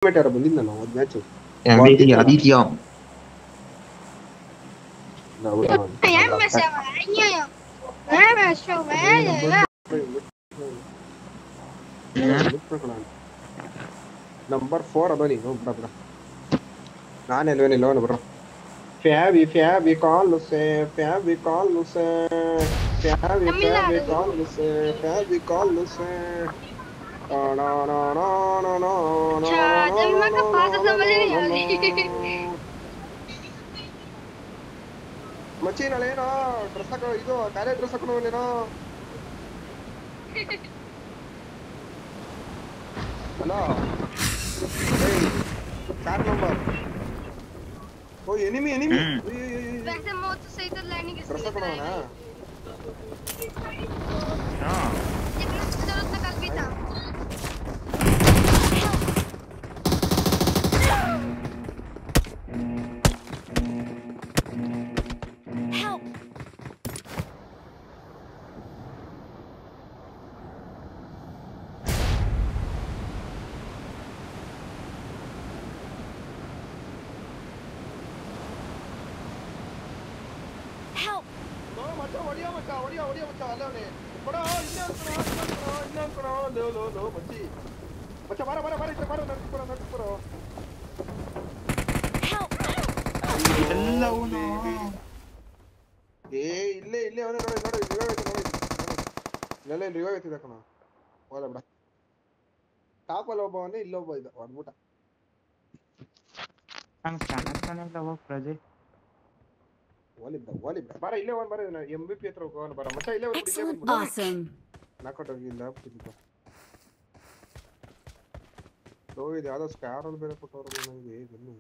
ಬಂದಿದ್ದ ನಾವು ಒಂದು ಮ್ಯಾಚ್ ಆದಿತ್ಯ ನಂಬರ್ 4 ಅದ ನೀನು ಬಿಡ ನಾನೆಲ್ವೇನಿಲ್ಲ ಬ್ರೋ ಫ್ಯಾಬಿ ಕಾಲುಸೆ ಮಚ್ಚೀನಲ್ಲೇನೋ ಡ್ರೆಸ್ ಹಾಕೋ ಇದು ಕಾಲೇಜ್ ಡ್ರೆಸ್ ಹಾಕೊಂಡೇನೋ ಹಲೋ 4 ನಂಬರ್ ओ एनिमी वैसे मौत तो सही तो लैंडिंग इसलिए कराया हां इतना जरूरत ना कल भी था ಹೊಡಿಯ ಮಚ್ಚ ಅಲ್ಲವನೇ ಬಡೋ ಇನ್ನೊಂದು ಲೋ ಮಚ್ಚಿ ಮಚ್ಚ ಬಾರ ನಡ್ಕೊರೋ ಎಲ್ಲವನು ಇಲ್ಲೇ ಅವನೇ ನೋಡಿ ರಿವೈವ್ ಐತಿದ ಕಣ ಹೋದ ಬಿಡ ಟಾಪಲ್ಲಿ ಒಬ್ಬವನೇ ಇಲ್ಲೊಬ್ಬ ಇದ್ದ ಹೊಡ್ಬಿಟ್ಟ ನಂಗೆ ಚೆನ್ನಾಗಿ ಹೋಗ್ ಪ್ರಜೆ ವಾಲಿ ಬಾರ ಇಲ್ಲೇ ಒಂದು ಬಾರ MVP ಹತ್ರ ಹೋಗೋಣ ಬಾರ ಮಚ್ಚ ಇಲ್ಲೇ ಒಂದು ನಾಕೌಟ್ ಆಗಿಲ್ಲ ಇದು ಯಾವ್ದೋ ಸ್ಕ್ಯಾರ್ ಅಲ್ಲಿ ಬೇರೆ ಕೊಟ್ಟವ್ರಲ್ಲ ನನಗೆ ಇನ್ನು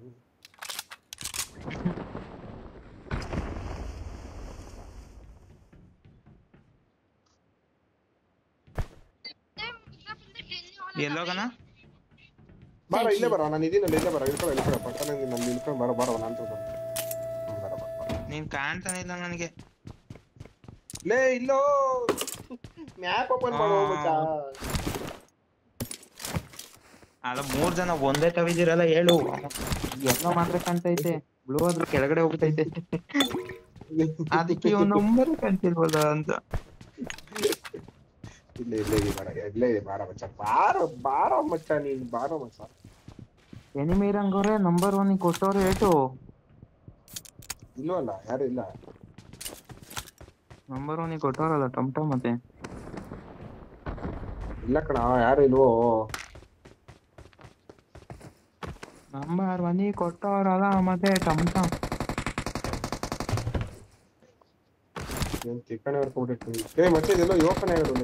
ಎಲ್ಲೋಗಣ ಬಾರ ಇಲ್ಲೇ ಬರ ನಾನು ಇದೀನಲ್ಲ ಇಲ್ಲೇ ಬರ ಇಳ್ಕೊಳ್ಳ ಪಕ್ಕನೆ ನಾನು ಇಳ್ಕೊಂಡು ಬರ ನಾನು ನೀನ್ ಕಾಣ್ತಾನೆ ಇಲ್ಲ ನನಗೆ ಲೇ ಇಲ್ಲೋ ಮ್ಯಾಪ್ ಓಪನ್ ಮಾಡೋ ಮಚ್ಚ ಅಲ್ಲ 3 ಜನ ಒಂದೇ ತವಿದಿರಲ್ಲ ಹೇಳು ಎಲ್ಲ ಮಾತ್ರ ಕಾಣ್ತೈತೆ ಬ್ಲೂ ಅದ್ರ ಕೆಳಗಡೆ ಹೋಗ್ತೈತೆ ಅದಕ್ಕೆ ಇವ್ ನಂಬರ್ ಕಾಣ್ತಿಲ್ವಲ್ಲ ಅಂತ ಇಲ್ಲೇ ಬಾರ ಮಚ್ಚ ಬಾರ ಮಚ್ಚ ನೀನ್ ಬಾರ ಮಚ್ಚ ಎನಿಮಿ ಇರಂಗವ್ರೆ ನಂಬರ್ 1 ಕೊಟ್ಟವ್ರೆ ಏಟು ಇಲ್ವಲ್ಲ ಯಾರು ಇಲ್ಲ ನಂಬರ್ 1 ಕೊಟ್ಟವ್ರಲ್ಲ ಟಮ್ಟಮ್ ಮತ್ತೆ ಇಲ್ಲ ಕಣ ಯಾರು ಇಲ್ವೋ ನಂಬರ್ 1 ಕೊಟ್ಟವ್ರಲ್ಲ ಮತ್ತೆ ಟಮ್ಟಮ್ ಏನ್ ಚಿಕ್ಕಣೆ ಹೊಡ್ಕೊಂಡ್ಬಿಟ್ಟಿರ್ತೀನಿ ಮತ್ತೆ ಇದೆಲ್ಲ ಯೋಪನೆ ಆಗೋದು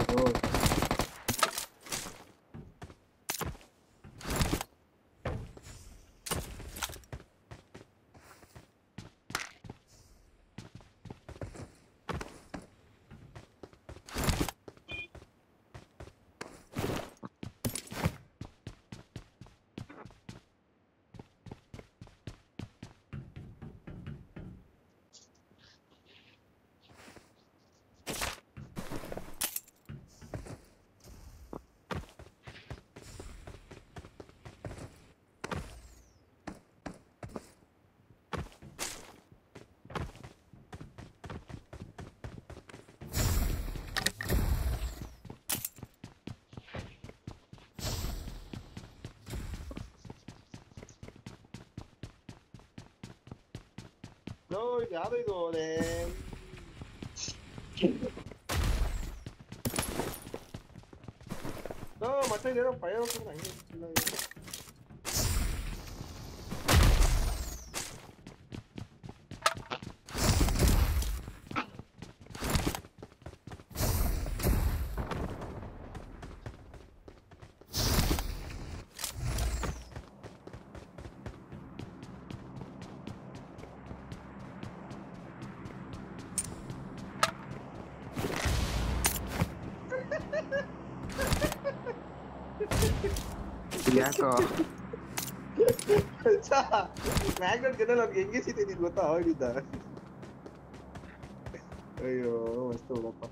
ಇದು ಯಾವ್ದು ಇದು ಮತ್ತೆ ಇದೇನೋ ಫೈರ್ ಹೋಗ್ತದೆ ಹಂಗೆ ಯಾಕೋ ಮ್ಯಾಗ್ನೆಟ್ ಗನ್ ನಮ್ಗೆ ಹೆಂಗೆ ಸಿಗ್ತೈತಿ ಗೊತ್ತಾ ಅವಾಗಿದ್ದ ಅಯ್ಯೋ ಮಸ್ತ್ ಹೋಗಪ್ಪ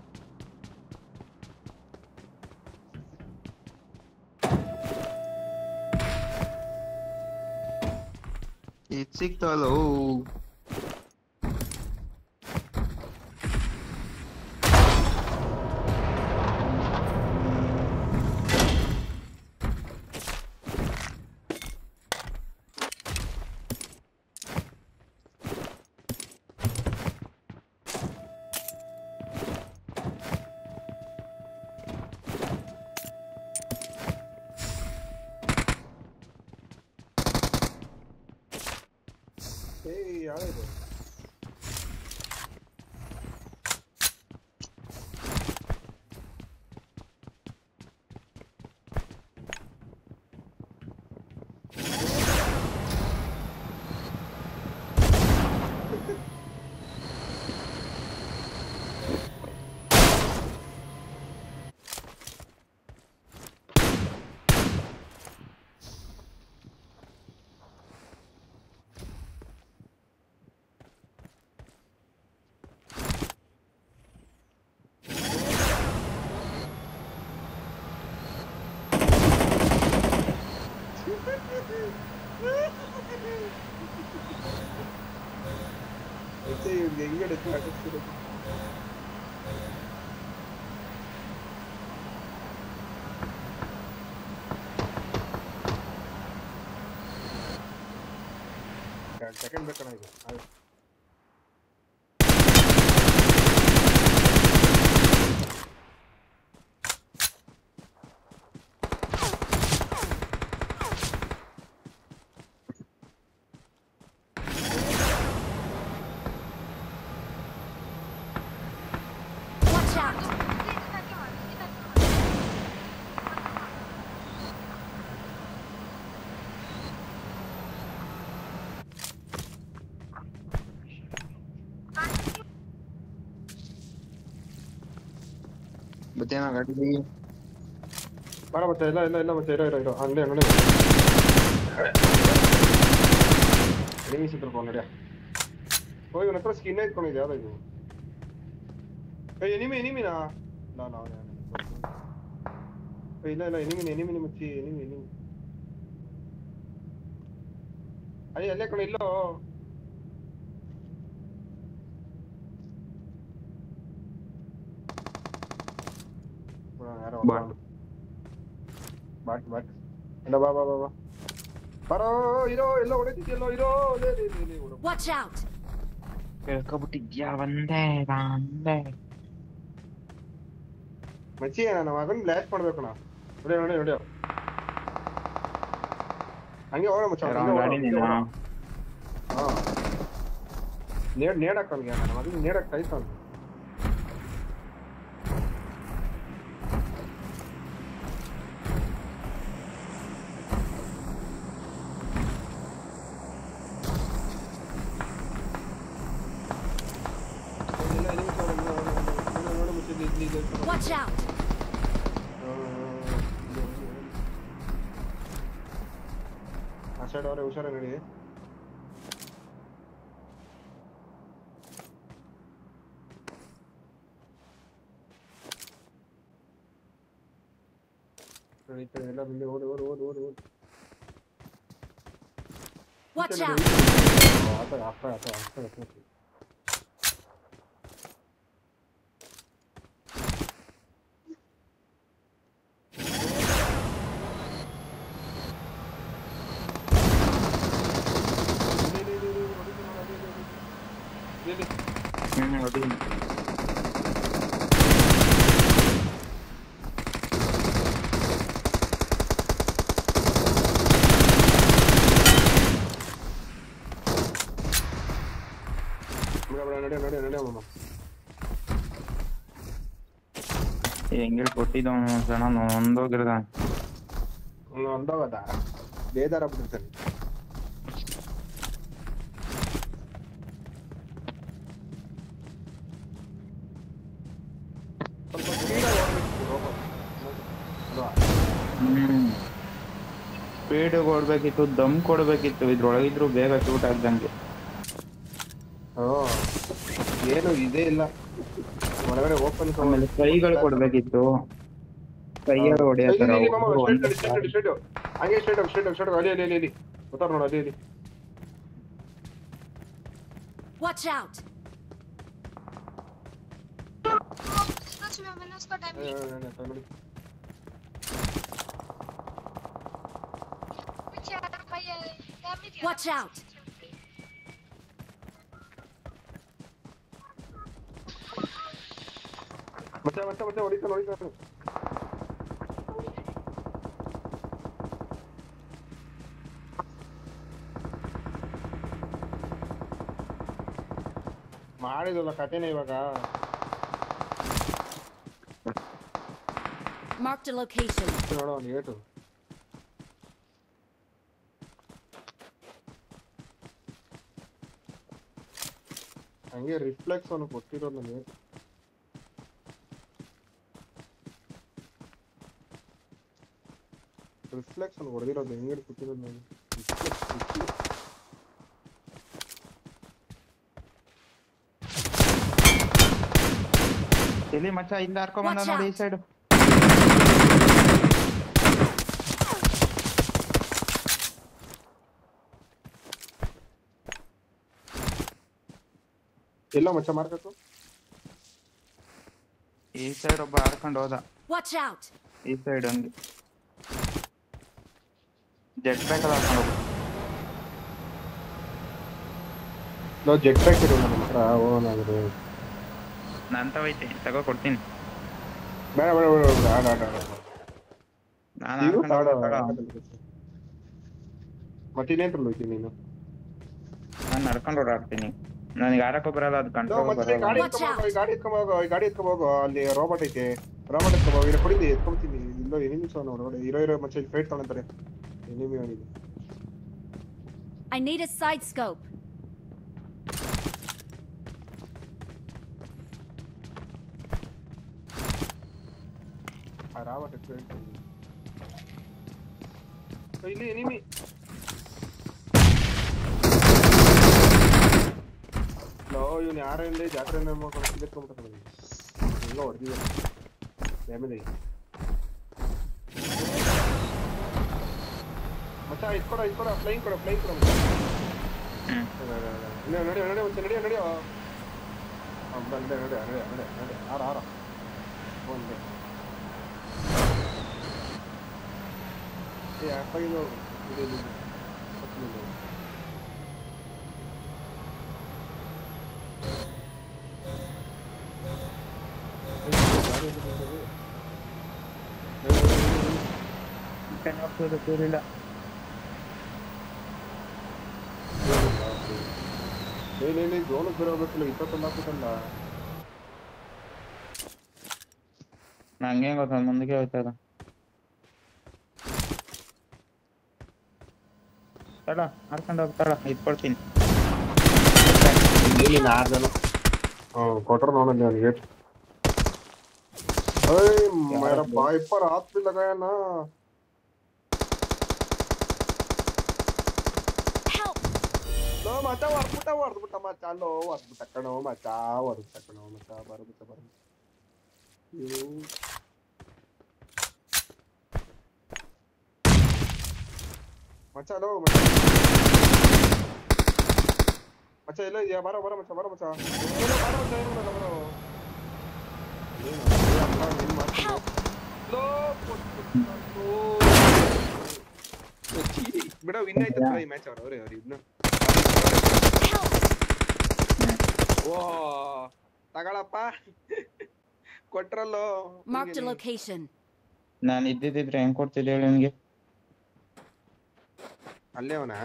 ಇದ್ ಸಿಕ್ತಲ್ಲ. ಯಾವ್ದು ಹೆಂಗಡೆ ಸೆಕೆಂಡ್ ಬೇಕಣ್ಣ ಇದು. ಬತ್ತೇನ ಗಾಡಿ ಬರ ಮತ್ತೆ ಇಲ್ಲ ಇಲ್ಲ ಇಲ್ಲ ಮತ್ತೆ ಇರೋ ಅಂಗಡಿ ನೋಡಿ ಎನಿಮಿ ಸಿಕ್ಕಲ್ಪ ನಡಿಯ. ಹೋಗಿ ಇವನ ಹತ್ರ ಸ್ಕಿನ್ ಇಟ್ಕೊಂಡಿದ್ದೆ ಯಾವ್ದು ಇದು? ಎನಿಮಿನಾ? ಇಲ್ಲ ಇಲ್ಲ ಎನಿಮಿ ಮಚ್ಚಿ ಎನಿಮಿ ಅಲ್ಲೇ ಕಣ ಇಲ್ಲೋ. ಯಾರೋ ಬಾಟ್ ಇಲ್ಲ ಬಾ ಬರೋ ಇರೋ ಎಲ್ಲ ಹೊಡೆದಿದ್ಯಲ್ಲೋ ಇರೋ. Watch out. ಕೇಳ್ಕೊಬಿಟ್ಟಿದ್ಯಾ? ಬಂದೆ ಮಚ್ಚಿ ನನ್ನ ಮಗನ್ ಬ್ಲಾಸ್ಟ್ ಮಾಡ್ಬೇಕಣ್ಣ. ನೋಡಿ ಹಂಗೆ ಹೋಗೋಣ ಮಚ್ಚ. ಹಾ ನೇಡಕ್ ಅವ್ನಿಗೆ ನನ್ನ ಮಗನ್ ನೇಡಕ್ ಟೈಸ್ ಅವ್ನು. Watch out. ಆ ಸೈಡ್ ಅವರೇ ಹುಷಾರ ನೋಡಿ. ಎಲ್ಲ ಮುಂದೆ ಓಡಿ. Watch out. ಆತ ನೋಡಿ ಹೆಂಗೆ ಕೊಟ್ಟಿದ್ದವನು ಜನ ಒಂದೋಗಿರದ ಒಂದೋಗದ ಬೇದಾರ ಬಿಟ್ಟಿರ್ತಾನೆ. ಸ್ಪೀಡ್ ಕೊಡ್ಬೇಕಿತ್ತು, ದಮ್ ಕೊಡ್ಬೇಕಿತ್ತು, ಇದ್ರೊಳಗಿದ್ರು ಬೇಗ ಶೂಟ್ ಆಗ್ದಂಗೆ. ಏನು ಇದೇ ಇಲ್ಲ ಒಳಗಡೆ ಓಪನ್. ಆಮೇಲೆ ಕೈಗಳು ಕೊಡ್ಬೇಕಿತ್ತು, ಕೈಯಲ್ಲಿ ಹೊಡೆಯತ್ತಾರ. ಹಂಗೆ ಸ್ಟ್ರೇಟ್ ಅಲ್ಲಿ ಗೊತ್ತಾರ ನೋಡು ಅಲ್ಲಿ Watch out! मैंने उसका डैमेज Watch out! बच्चा ಹೊಡಿತಾನೆ ಮಾಡಿದಲ್ಲ ಕತೆನೇ ಇವಾಗ Marked a location. ನೋಡು ಅವನು ಏಟು ಹಂಗೆ ರಿಫ್ಲೆಕ್ಸ್ ಅವನು ಕೊಟ್ಟಿರೋದು ನನಗೆ ರಿಫ್ಲೆಕ್ಸ್ ಅವನು ಹೊಡೆದಿರೋದು ಹೆಂಗೆ ಕೊಟ್ಟಿರೋದು ನಾನು ಇಲ್ಲಿ ಮಚ್ಚ ಇಲ್ಲ ಹಾರ್ಕೊಂಬಂದ ನೋಡಿ ಈ ಸೈಡ್ ಎಲ್ಲ ಮಚ್ಚ ಮಾರ್ಕತ್ತು ಈ ಸೈಡ್ ಒಬ್ಬ ಹಾರ್ಕೊಂಡು ಹೋದ Watch out! ಈ ಸೈಡ್ ಹಂಗೆ ಜೆಟ್ ಪ್ಯಾಕ್ ಅಲ್ಲಿ ಹಾರ್ಕೊಂಡು ಹೋದ ನಾವು ಜೆಟ್ ಪ್ಯಾಕ್ ಇರೋ ನಮ್ಮ ಹತ್ರ ಓನ್ ಆಗಿದೆ ನಾನು ತಗೋಯ್ತಿ ತಗೋ ಕೊಡ್ತೀನಿ ಬೇಡ ಬೇಡ ಬೇಡ ಆಡ ಆಡ ನಾನು ಮತ್ತಿನ್ನೇಂದ್ರಲ್ಲ ಹೋಯ್ತೀನಿ ನೀನು ನಾನು ನಡ್ಕೊಂಡು ಓಡಾಡ್ತೀನಿ ನನಗೆ ಆಡಕ್ಕೂ ಬರಲ್ಲ ಅದು ಕಂಟ್ರೋಲ್ ಬರಲ್ಲ ಗಾಡಿ ಎತ್ಕೊಂಬೋಗೋ ಅಲ್ಲಿ ರೋಬೋಟ್ ಐತೆ ರೋಬೋಟ್ ಎತ್ಕೊಂಬೋಗ ಇಲ್ಲ ಕೊಡಿಲಿ ಎತ್ಕೊಂತೀನಿ ಇಲ್ಲೋ ಎನಿಮಿಸ್ ನೋಡು ಇರೋ ಮಚ್ಚ ಫೈಟ್ ತಗೊಂತಾರೆ ಎನಿಮಿ ಅವನಿಗೆ I need a side scope. Robot ಇಲ್ಲಿ ಎನಿಮಿ ಇವನು ಯಾರಲ್ಲಿ ಜಾತ್ರೆ ಎತ್ಕೊಂಡ್ಬಿಟ್ಟ ಎಲ್ಲ ಹೊಡೆದಿದೆ ಡ್ಯಾಮೇಜ್ ಆಗಿ ಮಚ್ಚ ಇಟ್ಕೊಡ ಫ್ಲೈಂಗ್ ಕೊಡ ನಡೆಯೋ ಬಂದೆ ನಡೆ ಆರ ಬಂದೆ ಅಪ್ಪಾಗಿದ್ದು ಇಲ್ಲ ಏನೇನು ಜೋನಕ್ಕೆ ಬರೋಬೇಕಿಲ್ಲ 21 ಹಾಕುತ್ತಲ್ಲ ನಂಗೆ ಗೊತ್ತ ಮುಂದಕ್ಕೆ ಹೋಯ್ತದ ತಡ ಹಾರ್ಕೊಂಡು ಹೋಗ್ತಾಳ ಇಟ್ಕೊಳ್ತೀನಿ क्वार्टर नॉन है गेट अरे मेरा भाई पर हाथ भी लगाया ना लो मचा वर्दुटा मचा लो वर्दुटा कणो मचा बर यू मचा लो मचा ಇಲ್ಲ ಯಾ ಬಾರೋ ಮಚ್ಚ ಬಾರೋ ಮಚ್ಚ ಬಿಡ ವಿನ್ ಆಯ್ತು ಈ ಮ್ಯಾಚ್ ಅವ್ರು ಇದ್ನ ಓ ತಗಳಪ್ಪ ಕೊಟ್ರಲ್ಲೋ Marked a location. ನಾನು ಇದ್ದಿದ್ರೆ ಹೆಂಗ್ ಕೊಡ್ತಿದ್ದೆ ಹೇಳಿ ನಿಮಗೆ ಅಲ್ಲೇ ಅವನಾ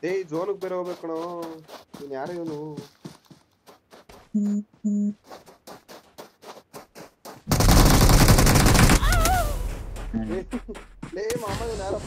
ಏಯ್ ಝೋನ್ಗೆ ಬೇರೆ ಹೋಗ್ಬೇಕು ಕಣೋ ನೀನು ಯಾರು ಇವನು ಲೇ ಮಾಮ ಇವನು ಯಾರೋ